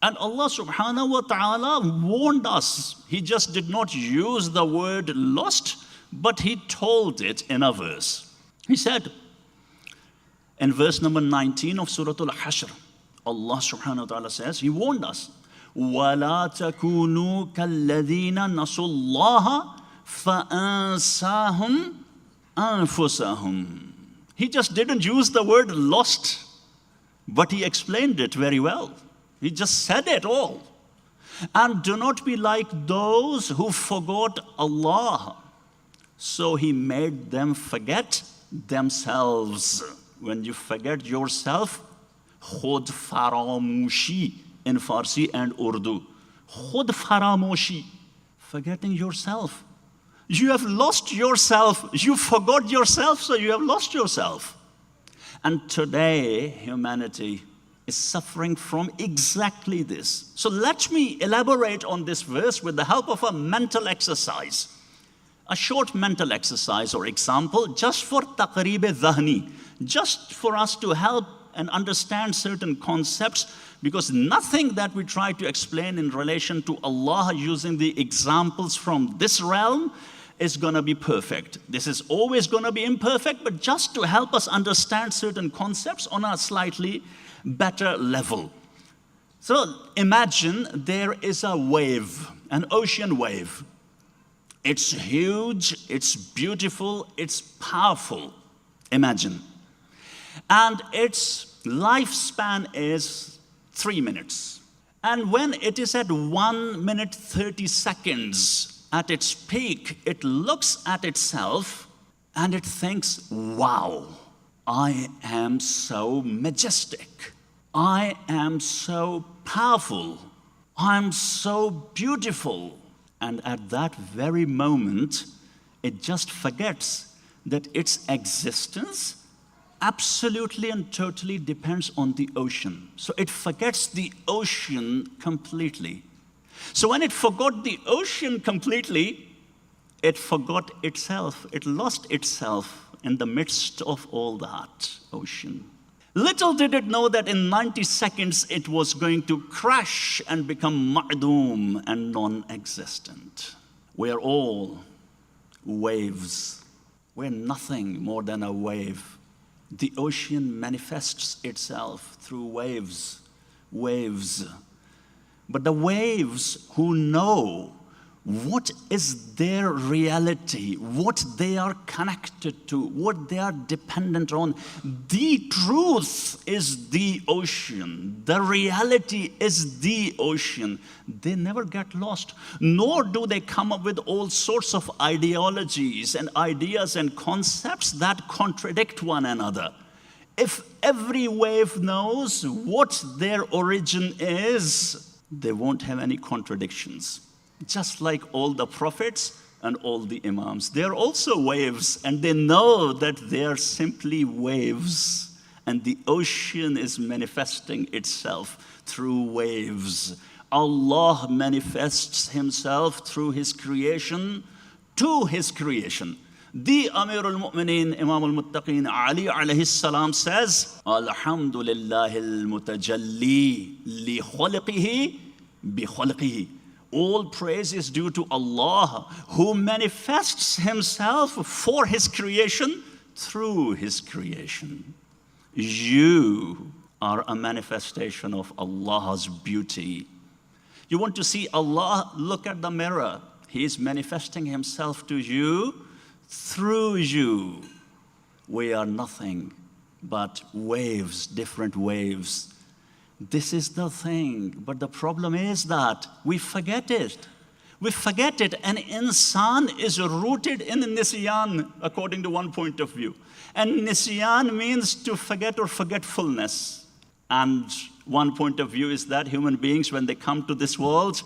And Allah subhanahu wa ta'ala warned us. He just did not use the word lost, but He told it in a verse. He said, in verse number 19 of Surah Al-Hashr, Allah subhanahu wa ta'ala says, He warned us, وَلَا تَكُونُوا كَالَّذِينَ نَسُوا اللَّهَ فَأَنْسَاهُمْ أَنفُسَهُمْ. He just didn't use the word lost, but He explained it very well. He just said it all. And do not be like those who forgot Allah, so He made them forget themselves. When you forget yourself, khud faramushi in Farsi and Urdu. Khud faramushi, forgetting yourself. You have lost yourself. You forgot yourself, so you have lost yourself. And today, humanity is suffering from exactly this. So let me elaborate on this verse with the help of a mental exercise. A short mental exercise or example, just for taqreeb dhahni, just for us to help and understand certain concepts, because nothing that we try to explain in relation to Allah using the examples from this realm is going to be perfect. This is always going to be imperfect, but just to help us understand certain concepts on a slightly better level. So imagine there is a wave, an ocean wave. It's huge, it's beautiful, it's powerful. Imagine. And its lifespan is 3 minutes. And when it is at 1 minute 30 seconds at its peak, it looks at itself and it thinks, wow, I am so majestic. I am so powerful. I'm so beautiful. And at that very moment, it just forgets that its existence absolutely and totally depends on the ocean. So it forgets the ocean completely. So when it forgot the ocean completely, it forgot itself. It lost itself in the midst of all that ocean. Little did it know that in 90 seconds it was going to crash and become ma'doom and non-existent. We're all waves. We're nothing more than a wave. The ocean manifests itself through waves. But the waves who know what is their reality, what they are connected to, what they are dependent on. The truth is the ocean. The reality is the ocean. They never get lost, nor do they come up with all sorts of ideologies and ideas and concepts that contradict one another. If every wave knows what their origin is, they won't have any contradictions. Just like all the prophets and all the imams. They're also waves, and they know that they are simply waves, and the ocean is manifesting itself through waves. Allah manifests Himself through His creation to His creation. The Amir al-Mu'mineen, Imam al-Muttaqeen, Ali alayhi salam says, Alhamdulillahi al-mutajalli li khaliqihi bi khaliqihi. All praise is due to Allah, who manifests Himself for His creation through His creation. You are a manifestation of Allah's beauty. You want to see Allah? Look at the mirror. He is manifesting Himself to you through you. We are nothing but waves, different waves. This is the thing, but the problem is that we forget it. We forget it, and insan is rooted in nisyan, according to one point of view. And nisyan means to forget or forgetfulness. And one point of view is that human beings, when they come to this world,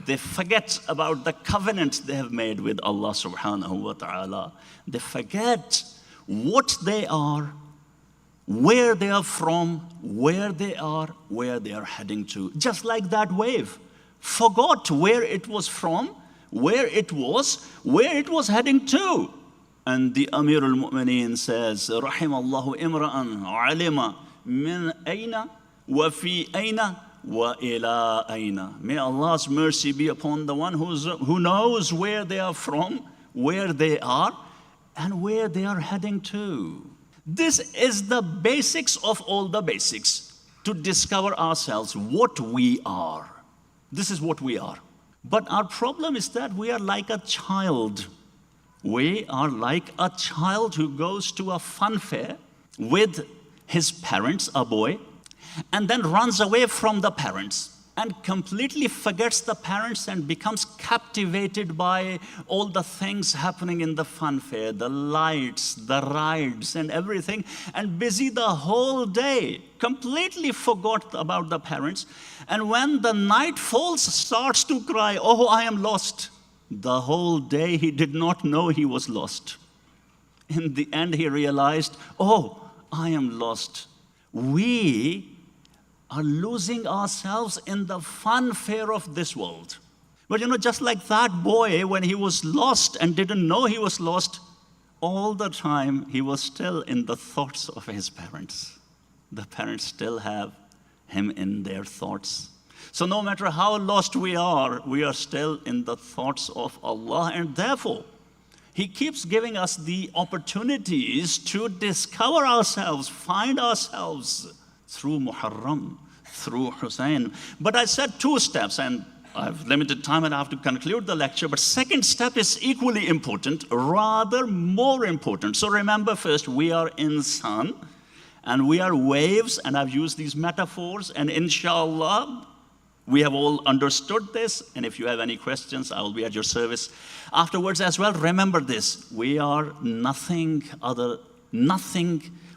they forget about the covenant they have made with Allah subhanahu wa ta'ala. They forget what they are, where they are from, where they are heading to. Just like that wave. Forgot where it was from, where it was heading to. And the Amir al-Mu'mineen says, Rahimallahu imra'an alima min ayna wa fi ayna wa ila aina. May Allah's mercy be upon the one who knows where they are from, where they are, and where they are heading to. This is the basics of all the basics, to discover ourselves, what we are. This is what we are. But our problem is that we are like a child. We are like a child who goes to a fun fair with his parents, a boy, and then runs away from the parents and completely forgets the parents and becomes captivated by all the things happening in the fun fair, the lights, the rides, and everything, and busy the whole day, completely forgot about the parents. And when the night falls, starts to cry, "Oh, I am lost." The whole day he did not know he was lost. In the end, he realized, "Oh, I am lost." We are losing ourselves in the fun fair of this world. But just like that boy, when he was lost and didn't know he was lost, all the time he was still in the thoughts of his parents. The parents still have him in their thoughts. So no matter how lost we are still in the thoughts of Allah, and therefore, He keeps giving us the opportunities to discover ourselves, find ourselves through Muharram, through Hussein. But I said 2 steps, and I have limited time and I have to conclude the lecture, but second step is equally important, rather more important. So remember first, we are insan, and we are waves, and I've used these metaphors, and inshallah, we have all understood this, and if you have any questions, I will be at your service afterwards as well. Remember this, we are nothing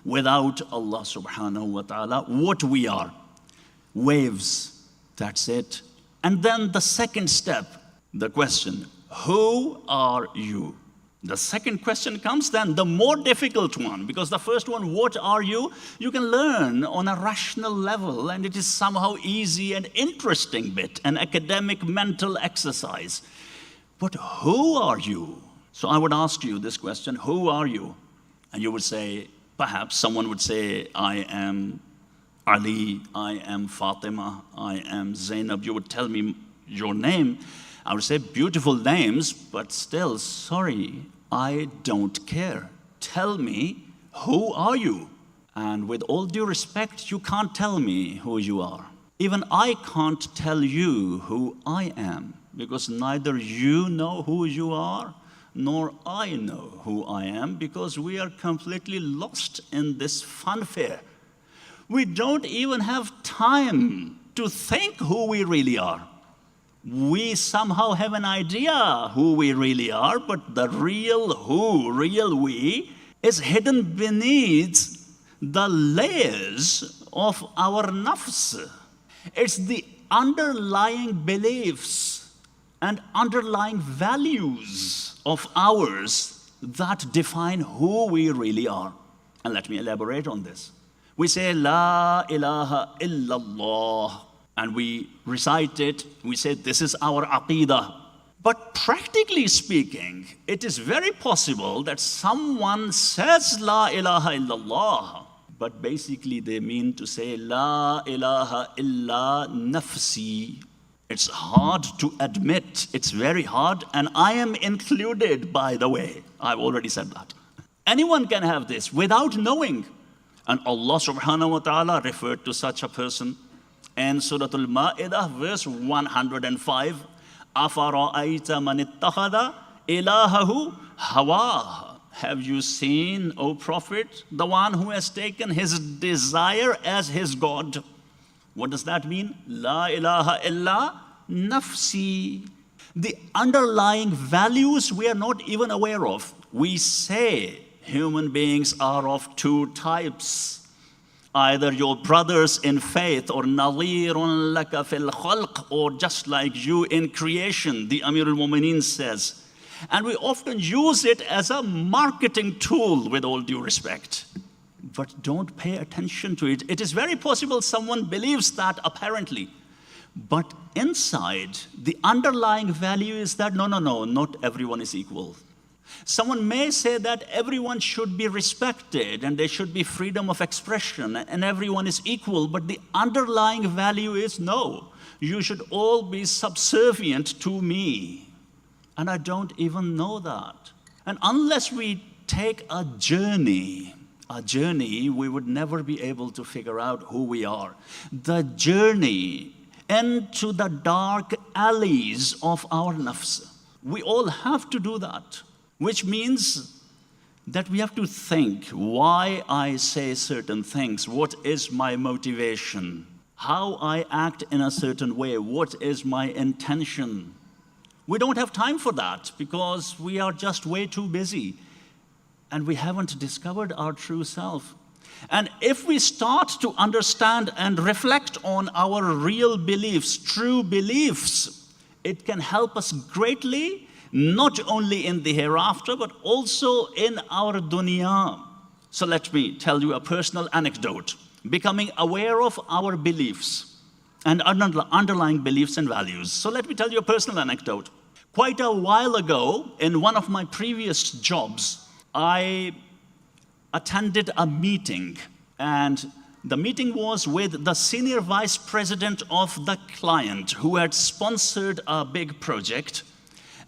without Allah subhanahu wa ta'ala. What we are, waves, that's it. And then the second step, the question, who are you? The second question comes then, the more difficult one, because the first one, what are you? You can learn on a rational level, and it is somehow easy and interesting bit, an academic mental exercise. But who are you? So I would ask you this question, who are you? And you would say, perhaps someone would say, I am Ali, I am Fatima, I am Zainab. You would tell me your name. I would say beautiful names, but still, sorry, I don't care. Tell me, who are you? And with all due respect, you can't tell me who you are. Even I can't tell you who I am, because neither you know who you are, nor I know who I am, because we are completely lost in this fun fair. We don't even have time to think who we really are. We somehow have an idea who we really are, but the real who, real we, is hidden beneath the layers of our nafs. It's the underlying beliefs and underlying values of ours that define who we really are. And let me elaborate on this. We say, La ilaha illallah, and we recite it, we say, this is our aqidah. But practically speaking, it is very possible that someone says La ilaha illallah, but basically they mean to say La ilaha illa nafsi. It's hard to admit, it's very hard, and I am included, by the way. I've already said that. Anyone can have this without knowing. And Allah subhanahu wa ta'ala referred to such a person in Surah Al-Ma'idah, verse 105, أَفَرَأَيْتَ مَنِ اتَّخَذَ إِلَهَهُ هَوَاهُ. Have you seen, O Prophet, the one who has taken his desire as his God? What does that mean? La ilaha illa nafsi. The underlying values we are not even aware of. We say human beings are of 2 types. Either your brothers in faith, or nadirun laka fil khalq, or just like you in creation, the Amir al-Mu'mineen says. And we often use it as a marketing tool, with all due respect. But don't pay attention to it. It is very possible someone believes that apparently. But inside, the underlying value is that, no, not everyone is equal. Someone may say that everyone should be respected and there should be freedom of expression and everyone is equal, but the underlying value is no, you should all be subservient to me. And I don't even know that. And unless we take a journey, we would never be able to figure out who we are. The journey into the dark alleys of our nafs. We all have to do that, which means that we have to think why I say certain things, what is my motivation, how I act in a certain way, what is my intention. We don't have time for that because we are just way too busy and we haven't discovered our true self. And if we start to understand and reflect on our real beliefs, true beliefs, it can help us greatly, not only in the hereafter, but also in our dunya. So let me tell you a personal anecdote. Becoming aware of our beliefs and underlying beliefs and values. So let me tell you a personal anecdote. Quite a while ago, in one of my previous jobs, I attended a meeting, and the meeting was with the senior vice president of the client who had sponsored a big project.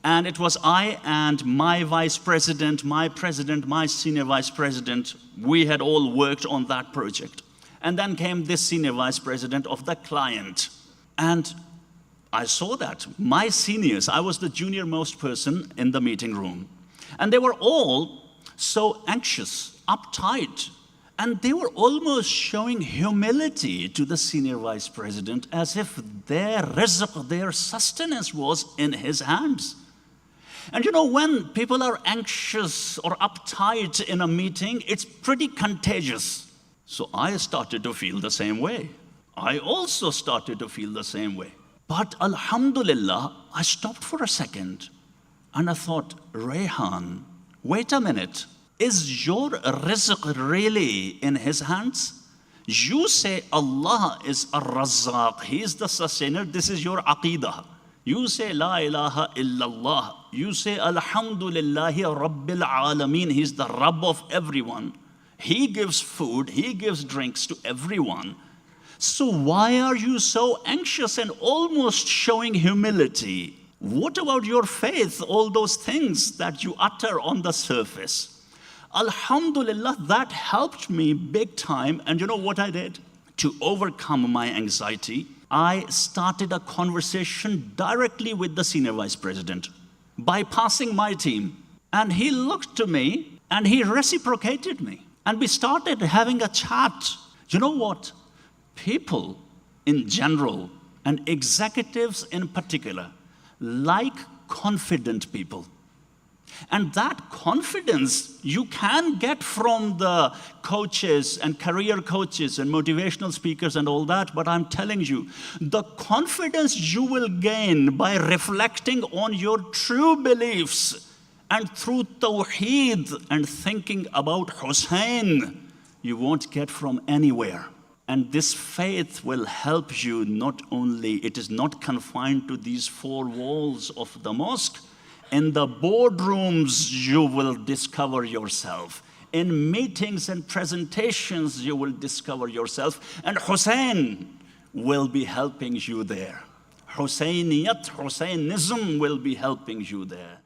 And it was I and my vice president, my president, my senior vice president, we had all worked on that project. And then came this senior vice president of the client. And I saw that my seniors, I was the junior most person in the meeting room. And they were all so anxious, uptight, and they were almost showing humility to the senior vice president as if their rizq, their sustenance was in his hands. And you know, when people are anxious or uptight in a meeting, it's pretty contagious. So I started to feel the same way. I also started to feel the same way. But alhamdulillah, I stopped for a second and I thought, Rehan, wait a minute, is your rizq really in his hands? You say Allah is ar-Razzaq, He is the sustainer, this is your aqeedah. You say La ilaha illallah, you say Alhamdulillahi Rabbil Alameen, He's the Rabb of everyone. He gives food, He gives drinks to everyone. So why are you so anxious and almost showing humility? What about your faith, all those things that you utter on the surface? Alhamdulillah, that helped me big time. And you know what I did? To overcome my anxiety, I started a conversation directly with the senior vice president, bypassing my team. And he looked to me and he reciprocated me. And we started having a chat. You know what? People in general and executives in particular like confident people. And that confidence you can get from the coaches and career coaches and motivational speakers and all that, but I'm telling you, the confidence you will gain by reflecting on your true beliefs and through tawheed and thinking about Hussein, you won't get from anywhere. And this faith will help you not only, it is not confined to these four walls of the mosque. In the boardrooms, you will discover yourself. In meetings and presentations, you will discover yourself. And Hussein will be helping you there. Husseiniat, Husseinism will be helping you there.